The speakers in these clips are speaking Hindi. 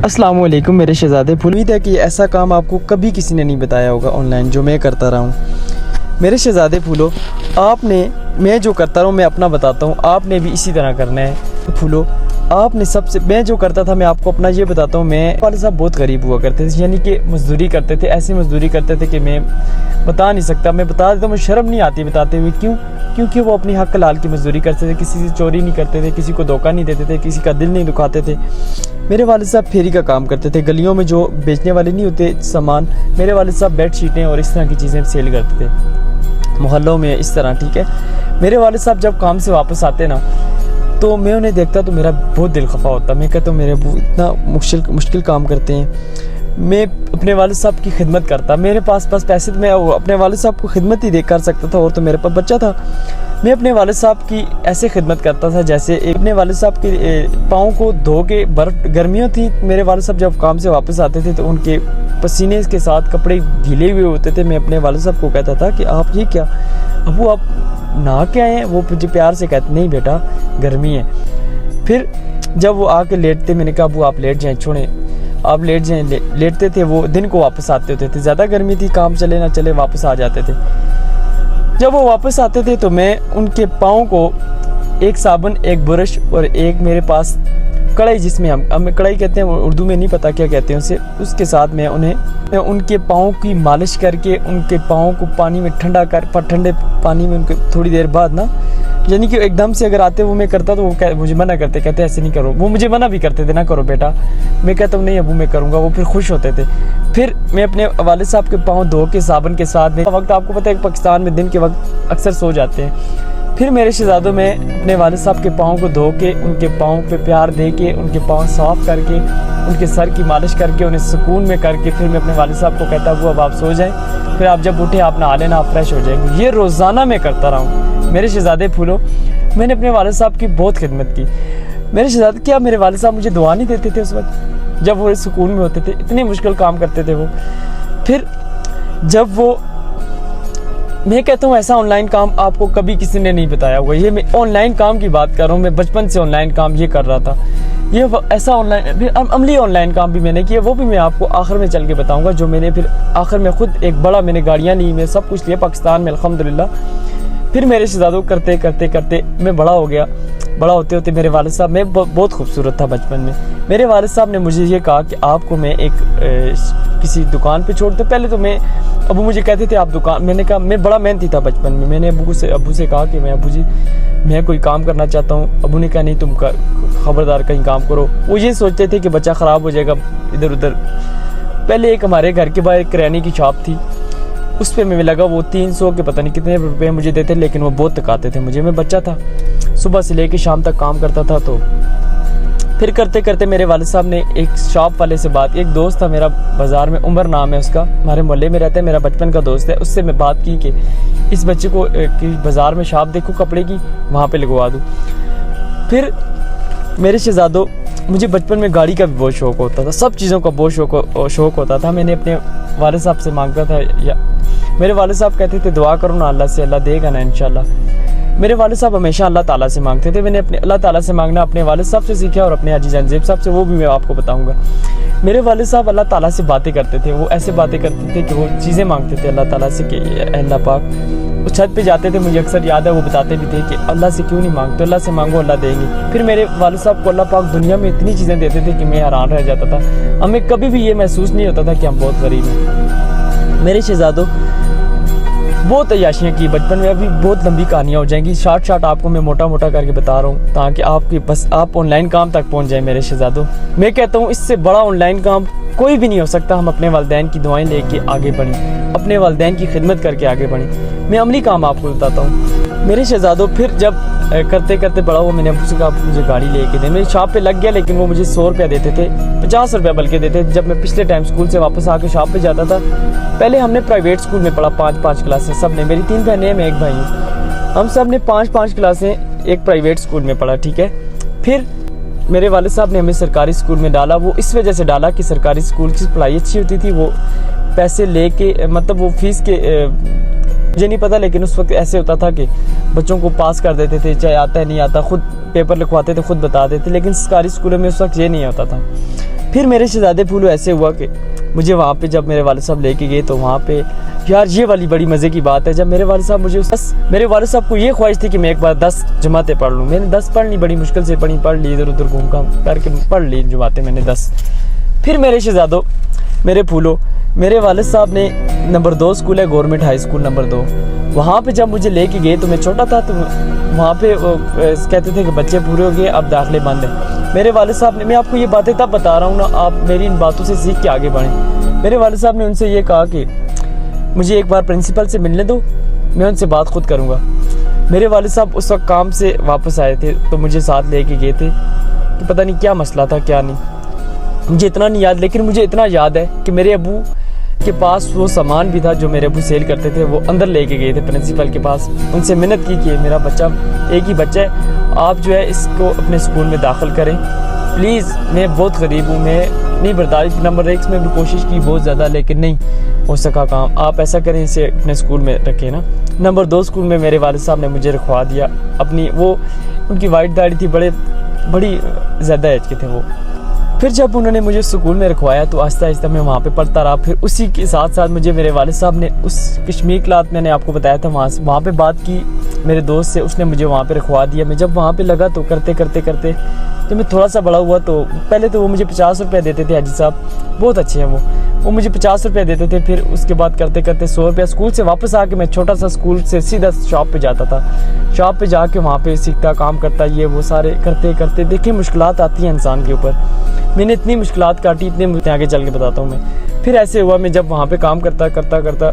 अस्सलाम वालेकुम मेरे शहज़ादे। उम्मीद है कि ऐसा काम आपको कभी किसी ने नहीं बताया होगा ऑनलाइन जो मैं करता रहा हूँ। मेरे शहज़ादे फूलो, मैं जो करता रहा हूँ मैं अपना बताता हूँ, आपने भी इसी तरह करना है। फूलो, आपने सबसे मैं जो करता था मैं आपको अपना ये बताता हूँ। मैं वाले साहब बहुत गरीब हुआ करते थे, यानी कि मजदूरी करते थे, ऐसी मजदूरी करते थे कि मैं बता नहीं सकता। मैं बता देता हूँ, मुझे शर्म नहीं आती बताते हुए। क्योंकि वो अपनी हक लाल की मजदूरी करते थे, किसी से चोरी नहीं करते थे, किसी को धोखा नहीं देते थे, किसी का दिल नहीं दुखाते थे। मेरे वालिद साहब फेरी का काम करते थे, गलियों में जो बेचने वाले नहीं होते सामान, मेरे वालिद साहब बेड शीटें और इस तरह की चीज़ें सेल करते थे मोहल्लों में, इस तरह। ठीक है, मेरे वालिद साहब जब काम से वापस आते ना तो मैं उन्हें देखता तो मेरा बहुत दिल खफा होता। मैं कहता हूँ मेरे अबू इतना मुश्किल काम करते हैं। मैं अपने वालिद साहब की खिदमत करता, मेरे पास पैसे तो मैं अपने वालिद साहब को खिदमत ही देख कर सकता था, और तो मेरे पास बच्चा था। मैं अपने वालिद साहब की ऐसे खिदमत करता था जैसे अपने वालिद साहब के पाँव को धो के, बर्फ़ गर्मियों थी, मेरे वालिद साहब जब काम से वापस आते थे तो उनके पसीने के साथ कपड़े गीले हुए होते थे। मैं अपने वालिद साहब को कहता था कि आप ये क्या अबू, आप नहा के आए हैं? वो मुझे प्यार से कहते नहीं बेटा गर्मी है। फिर जब वो आके लेटते, मैंने कहा अबू आप लेट जाएँ, छोड़ें आप लेट जाएँ। लेटते थे। वो दिन को वापस आते होते थे, ज़्यादा गर्मी थी, काम चले ना चले वापस आ जाते थे। जब वो वापस आते थे तो मैं उनके पाँव को एक साबुन, एक ब्रश और एक मेरे पास कढ़ाई, जिसमें हम कढ़ाई कहते हैं, उर्दू में नहीं पता क्या कहते हैं उसे, उसके साथ मैं उनके पाँव की मालिश करके उनके पाँव को पानी में ठंडे पानी में उनके थोड़ी देर बाद ना, यानी कि एकदम से अगर आते वो मैं करता तो वो मुझे मना करते, कहते ऐसे नहीं करो। वो मुझे मना भी करते थे, ना करो बेटा। मैं कहता हूँ नहीं अबू मैं करूँगा। वो फिर खुश होते थे। फिर मैं अपने वालिद साहब के पाँव धो के साबुन के साथ में, वक्त आपको पता है पाकिस्तान में दिन के वक्त अक्सर सो जाते हैं। फिर मेरे शहज़ादों में अपने वालिद साहब के पाँव को धो के, उनके पाँव पे प्यार दे के, उनके पाँव साफ़ करके, उनके सर की मालिश करके, उन्हें सुकून में करके, फिर मैं अपने वालिद साहब को कहता वो अब आप सो जाएं। फिर आप जब उठे आप नहा लेना, आप फ्रेश हो जाएंगे। ये रोज़ाना मैं करता रहा हूँ मेरे शहज़ादे फूलो। मैंने अपने वालिद साहब की बहुत खिदमत की। मेरे शहज़ादे, क्या मेरे वालिद साहब मुझे दुआ नहीं देते थे उस वक्त जब वो सुकून में होते थे? इतनी मुश्किल काम करते थे वो। फिर जब वो, मैं कहता हूँ ऐसा ऑनलाइन काम आपको कभी किसी ने नहीं बताया होगा। ये मैं ऑनलाइन काम की बात कर रहा हूँ, मैं बचपन से ऑनलाइन काम ये कर रहा था। ये ऐसा ऑनलाइन अमली ऑनलाइन काम भी मैंने किया, वो भी मैं आपको आखिर में चल के बताऊँगा। जो मैंने फिर आखिर में खुद एक बड़ा, मैंने गाड़ियाँ ली, मैं सब कुछ लिया पाकिस्तान में अल्हम्दुलिल्लाह। फिर मेरे शहज़ादों करते करते मैं बड़ा हो गया। बड़ा होते होते मेरे वालिद साहब, मैं बहुत खूबसूरत था बचपन में। मेरे वालिद साहब ने मुझे ये कहा कि आपको मैं एक किसी दुकान पे छोड़ते। पहले तो मैं, अबू मुझे कहते थे आप दुकान, मैंने कहा मैं बड़ा मेहनती था बचपन में। मैंने अबू से कहा कि मैं, अबू जी मैं कोई काम करना चाहता हूँ। अबू ने कहा नहीं तुम खबरदार कहीं काम करो। वो ये सोचते थे कि बच्चा ख़राब हो जाएगा इधर उधर। पहले एक हमारे घर के बाहर एक किराने की शॉप थी, उस पर मैं लगा। वो 300 के पता नहीं कितने रुपए मुझे देते, लेकिन वो बहुत थकाते थे मुझे। मैं बच्चा था, सुबह से लेकर शाम तक काम करता था। तो फिर करते करते मेरे वालिद साहब ने एक शॉप वाले से बात, एक दोस्त था मेरा बाज़ार में, उमर नाम है उसका, हमारे मोहल्ले में रहता है, मेरा बचपन का दोस्त है। उससे मैं बात की कि इस बच्चे को बाज़ार में शॉप देखो कपड़े की, वहाँ पे लगवा दूँ। फिर मेरे शहज़ादों, मुझे बचपन में गाड़ी का भी बहुत शौक़ होता था, सब चीज़ों का बहुत शौक़ होता था। मैंने अपने वालिद साहब से मांगता था, या मेरे वालिद साहब कहते थे दुआ करो ना अल्लाह से, अल्लाह देगा ना इंशाल्लाह। मेरे वालिद साहब हमेशा अल्लाह ताला से मांगते थे। मैंने अपने अल्लाह ताला से मांगना अपने वालिद साहब से सीखा और अपने हाजी जानजेब साहब से, वो भी मैं आपको बताऊंगा। मेरे वालिद साहब अल्लाह ताला से बातें करते थे। वो ऐसे बातें करते थे कि वो चीज़ें मांगते थे अल्लाह ताला से कि अल्लाह पाक, वो छत पे जाते थे, मुझे अक्सर याद है, वो बताते भी थे कि अल्लाह से क्यों नहीं मांगते, अल्लाह से मांगो अल्लाह देंगे। फिर मेरे वालिद साहब को अल्लाह पाक दुनिया में इतनी चीज़ें देते थे कि मैं हैरान रह जाता था। हमें कभी भी ये महसूस नहीं होता था कि हम बहुत गरीब हैं। मेरे शहज़ादों, बहुत अय्याशियाँ की बचपन में, अभी बहुत लंबी कहानियाँ हो जाएंगी। शार्ट आपको मैं मोटा करके बता रहा हूँ ताकि आपकी बस आप ऑनलाइन काम तक पहुँच जाए। मेरे शहज़ादों, मैं कहता हूँ इससे बड़ा ऑनलाइन काम कोई भी नहीं हो सकता। हम अपने वालिदैन की दुआएं लेके आगे बढ़ें, अपने वालिदैन की खिदमत करके आगे बढ़ें। मैं अमली काम आपको बताता हूँ मेरे शहज़ादों। फिर जब करते करते बड़ा हुआ, मैंने अबू से कहा मुझे गाड़ी लेके दे। मेरी शॉप पे लग गया, लेकिन वो मुझे 100 रुपया देते थे, 50 रुपया बल्कि देते थे। जब मैं पिछले टाइम स्कूल से वापस आके शॉप पे जाता था, पहले हमने प्राइवेट स्कूल में पढ़ा, 5 क्लासें सब ने, मेरी 3 बहनें, मैं एक भाई हूँ, हम सब ने 5 क्लासें एक प्राइवेट स्कूल में पढ़ा। ठीक है, फिर मेरे वालिद साहब ने हमें सरकारी स्कूल में डाला। वो इस वजह से डाला कि सरकारी स्कूल की पढ़ाई अच्छी होती थी। वो पैसे लेके, मतलब वो फीस के मुझे नहीं पता, लेकिन उस वक्त ऐसे होता था कि बच्चों को पास कर देते थे, चाहे आता है नहीं आता, खुद पेपर लिखवाते थे, खुद बता देते। लेकिन सरकारी स्कूलों में उस वक्त ये नहीं होता था। फिर मेरे शहज़ादे फूलो ऐसे हुआ कि मुझे वहाँ पे जब मेरे वालिद साहब लेके गए तो वहाँ पे यार ये वाली बड़ी मज़े की बात है, जब मेरे वालिद साहब मेरे वालिद साहब को ये ख्वाहिश थी कि मैं एक बार 10 जमातें पढ़ लूँ। मैंने 10 पढ़ ली, बड़ी मुश्किल से पढ़ ली, इधर उधर घूम घाम करके पढ़ ली जमातें मैंने 10। फिर मेरे शहज़ादों, मेरे फूलो, मेरे वालिद साहब ने नंबर 2 स्कूल है गवर्नमेंट हाई स्कूल नंबर 2, वहाँ पे जब मुझे लेके गए तो मैं छोटा था, तो वहाँ पे कहते थे कि बच्चे पूरे हो गए, अब दाखिले बंद है। मेरे वालिद साहब ने, मैं आपको ये बातें तब बता रहा हूँ ना, आप मेरी इन बातों से सीख के आगे बढ़ें। मेरे वालिद साहब ने उनसे ये कहा कि मुझे एक बार प्रिंसिपल से मिलने दो, मैं उनसे बात खुद करूँगा। मेरे वालिद साहब उस वक्त काम से वापस आए थे तो मुझे साथ लेके गए थे, तो पता नहीं क्या मसला था क्या नहीं, मुझे इतना नहीं याद, लेकिन मुझे इतना याद है कि मेरे अबू के पास वो सामान भी था जो मेरे अबू सेल करते थे, वो अंदर लेके गए थे प्रिंसिपल के पास। उनसे मिन्नत की कि मेरा बच्चा, एक ही बच्चा है, आप जो है इसको अपने स्कूल में दाखिल करें प्लीज़, मैं बहुत गरीब हूँ, मैं नहीं बर्दाश्त। नंबर 1 में भी कोशिश की बहुत ज़्यादा, लेकिन नहीं हो सका काम, आप ऐसा करें इसे अपने स्कूल में रखें ना। नंबर 2 स्कूल में मेरे वालिद साहब ने मुझे रखवा दिया अपनी, वो उनकी वाइट दाढ़ी थी, बड़ी ज़्यादा एज के थे वो। फिर जब उन्होंने मुझे स्कूल में रखवाया तो आहिस्ता आहिस्ता मैं वहाँ पे पढ़ता रहा। फिर उसी के साथ साथ मुझे मेरे वालिद साहब ने उस कश्मीर क्लास, मैंने आपको बताया था, वहाँ पे बात की मेरे दोस्त से, उसने मुझे वहाँ पे रखवा दिया। मैं जब वहाँ पे लगा तो करते करते जब मैं थोड़ा सा बड़ा हुआ तो पहले तो वो मुझे 50 रुपये देते थे, हाजी साहब बहुत अच्छे हैं वो मुझे 50 रुपये देते थे। फिर उसके बाद करते करते 100 रुपया, स्कूल से वापस आके मैं छोटा सा स्कूल से सीधा शॉप पे जाता था, शॉप पे जाके वहाँ पे सीखता, काम करता, ये वो सारे करते करते। देखिए मुश्किलात आती हैं इंसान के ऊपर, मैंने इतनी मुश्किलात काटी, इतने आगे चल के बताता हूँ मैं। फिर ऐसे हुआ, मैं जब वहाँ पे काम करता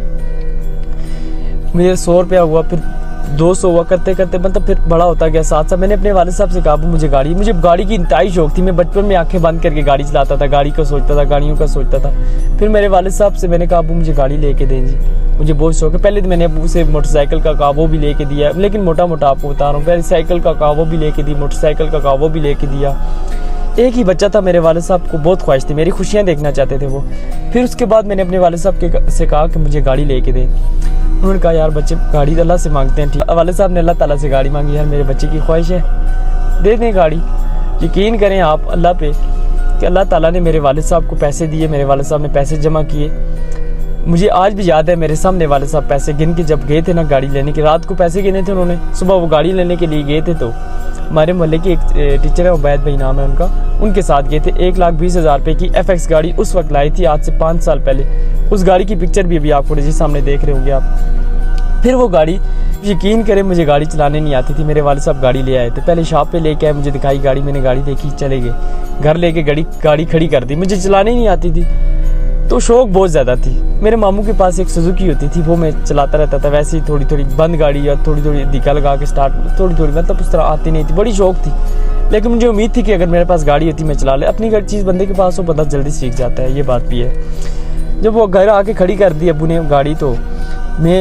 मुझे 100 रुपया हुआ, फिर 200 हुआ, करते करते मतलब फिर बड़ा होता गया। साथ साथ मैंने अपने वालिद साहब से कहा मुझे गाड़ी की इंतहाई शौक थी। मैं बचपन में आंखें बंद करके गाड़ी चलाता था, गाड़ी का सोचता था, गाड़ियों का सोचता था। फिर मेरे वालिद साहब से मैंने कहा मुझे गाड़ी लेके दें जी, मुझे बहुत शौक है। पहले तो मैंने अबू से मोटरसाइकिल का कहा, वो भी लेके दिया, लेकिन मोटा मोटा आपको बता रहा हूँ। पहले साइकिल का कहा, वो भी लेके दी, मोटरसाइकिल का कहा, वो भी लेके दिया। एक ही बच्चा था, मेरे वालिद साहब को बहुत ख्वाहिश थी, मेरी खुशियाँ देखना चाहते थे वो। फिर उसके बाद मैंने अपने वालिद साहब से कहा कि मुझे गाड़ी लेके दें। उन्होंने कहा यार बच्चे गाड़ी अल्लाह से मांगते हैं, ठीक। वालिद साहब ने अल्लाह ताला से गाड़ी मांगी, यार मेरे बच्चे की ख्वाहिश है, दे दें गाड़ी। यकीन करें आप अल्लाह पे कि अल्लाह ताला ने मेरे वालिद साहब को पैसे दिए, मेरे वालिद साहब ने पैसे जमा किए। मुझे आज भी याद है, मेरे सामने वालिद साहब पैसे गिन के जब गए थे ना गाड़ी लेने के, रात को पैसे गिने थे उन्होंने, सुबह वो गाड़ी लेने के लिए गए थे। तो हमारे मोहल्ले के एक टीचर है, उबैद भाई नाम है उनका, उनके साथ गए थे। 1,20,000 रुपये की FX गाड़ी उस वक्त लाई थी, आज से 5 साल पहले। उस गाड़ी की पिक्चर भी अभी आपको जी सामने देख रहे होंगे आप। फिर वो गाड़ी, यकीन करें मुझे गाड़ी चलाने नहीं आती थी, मेरे वालिद साहब गाड़ी ले आए थे। पहले शॉप पे लेके आए, मुझे दिखाई गाड़ी, मैंने गाड़ी देखी, चले गए घर, लेके गाड़ी खड़ी कर दी। मुझे चलाने ही नहीं आती थी, तो शौक बहुत ज़्यादा थी। मेरे मामू के पास एक सुजुकी होती थी, वो मैं चलाता रहता था। वैसे ही थोड़ी थोड़ी बंद गाड़ी या थोड़ी थोड़ी दिक्कत लगा के स्टार्ट, थोड़ी थोड़ी मतलब उस तरह आती नहीं थी, बड़ी शौक थी। लेकिन मुझे उम्मीद थी कि अगर मेरे पास गाड़ी होती मैं चला ले। अपनी चीज़ बंदे के पास हो बंदा जल्दी सीख जाता है, ये बात भी है। जब वो घर आके खड़ी कर दी अबू ने गाड़ी, तो मैं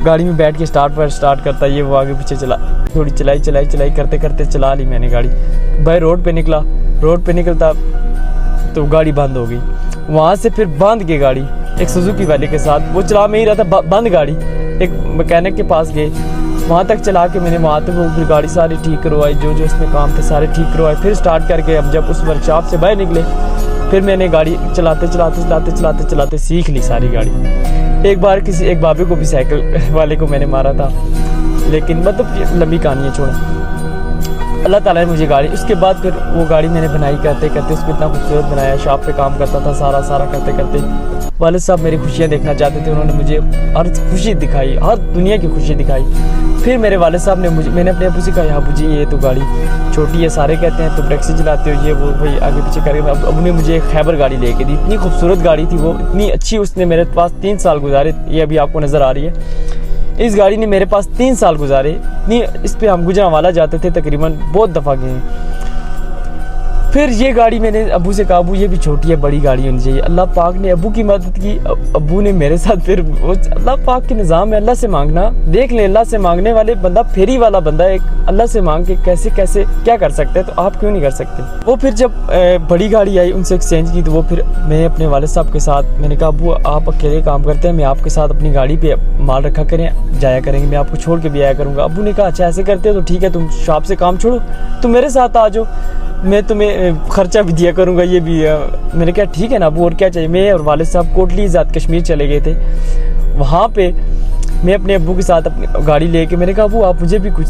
गाड़ी में बैठ के स्टार्ट करता, ये वो आगे पीछे चला, थोड़ी चलाई करते करते चला ली मैंने गाड़ी। भाई रोड पे निकलता तो गाड़ी बंद हो गई। वहाँ से फिर बांध के गाड़ी एक सुजुकी वाले के साथ, वो चला में ही रहा था, बंद गाड़ी एक मैकेनिक के पास गए, वहाँ तक चला के मैंने वहाँ तक वो फिर गाड़ी सारी ठीक करवाई, जो उसमें काम थे सारे ठीक करवाए। फिर स्टार्ट करके हम जब उस वर्कशॉप से बाहर निकले, फिर मैंने गाड़ी चलाते सीख ली सारी गाड़ी। एक बार एक बाबे को भी साइकिल वाले को मैंने मारा था, लेकिन मतलब लंबी कहानी है, छोड़ो। अल्लाह ताला ने मुझे गाड़ी, उसके बाद फिर वो गाड़ी मैंने बनाई करते करते उसको इतना खूबसूरत बनाया। शॉप पे काम करता था, सारा करते करते वालिद साहब मेरी खुशियाँ देखना चाहते थे, उन्होंने मुझे हर खुशी दिखाई, हर दुनिया की खुशी दिखाई। फिर मेरे वालिद साहब ने मैंने अपने अबू से कहा, अबू जी ये तो गाड़ी छोटी है, सारे कहते हैं तुम टैक्सी चलाते हो, ये वो भाई आगे पीछे करके। अबू ने मुझे एक खैबर गाड़ी लेके दी, इतनी खूबसूरत गाड़ी थी वो, इतनी अच्छी। उसने मेरे पास 3 साल गुजारे, ये अभी आपको नज़र आ रही है। इस गाड़ी ने मेरे पास 3 साल गुजारे, इतनी इस पे हम गुजरांवाला जाते थे, तकरीबन बहुत दफ़ा गए। फिर ये गाड़ी मैंने अबू से कहा, अबू ये भी छोटी है, बड़ी गाड़ी होनी चाहिए। अल्लाह पाक ने अबू की मदद की, अबू ने मेरे साथ, फिर अल्लाह पाक के निज़ाम है, अल्लाह से मांगना। देख ले, अल्लाह से मांगने वाले बंदा फेरी वाला बंदा एक, अल्लाह से मांग के कैसे क्या कर सकते हैं, तो आप क्यों नहीं कर सकते। वो फिर जब बड़ी गाड़ी आई, उनसे एक्सचेंज की, तो वो फिर मैं अपने वालिद साहब के साथ, मैंने कहा अबू आप अकेले काम करते हैं, मैं आपके साथ अपनी गाड़ी पे माल रखा करें, जाया करेंगे, मैं आपको छोड़ के भी आया करूँगा। अबू ने कहा अच्छा ऐसे करते हो तो ठीक है, तुम शॉप से काम छोड़ो, तुम मेरे साथ आ जाओ। मैं तुम्हें खर्चा भी दिया करूँगा, ये भी मैंने कहा ठीक है ना अबू, और क्या चाहिए। मैं और वालिद साहब कोटली ज़ात कश्मीर चले गए थे। वहाँ पे मैं अपने अब्बू के साथ अपनी गाड़ी लेके मैंने कहा अबू आप मुझे भी कुछ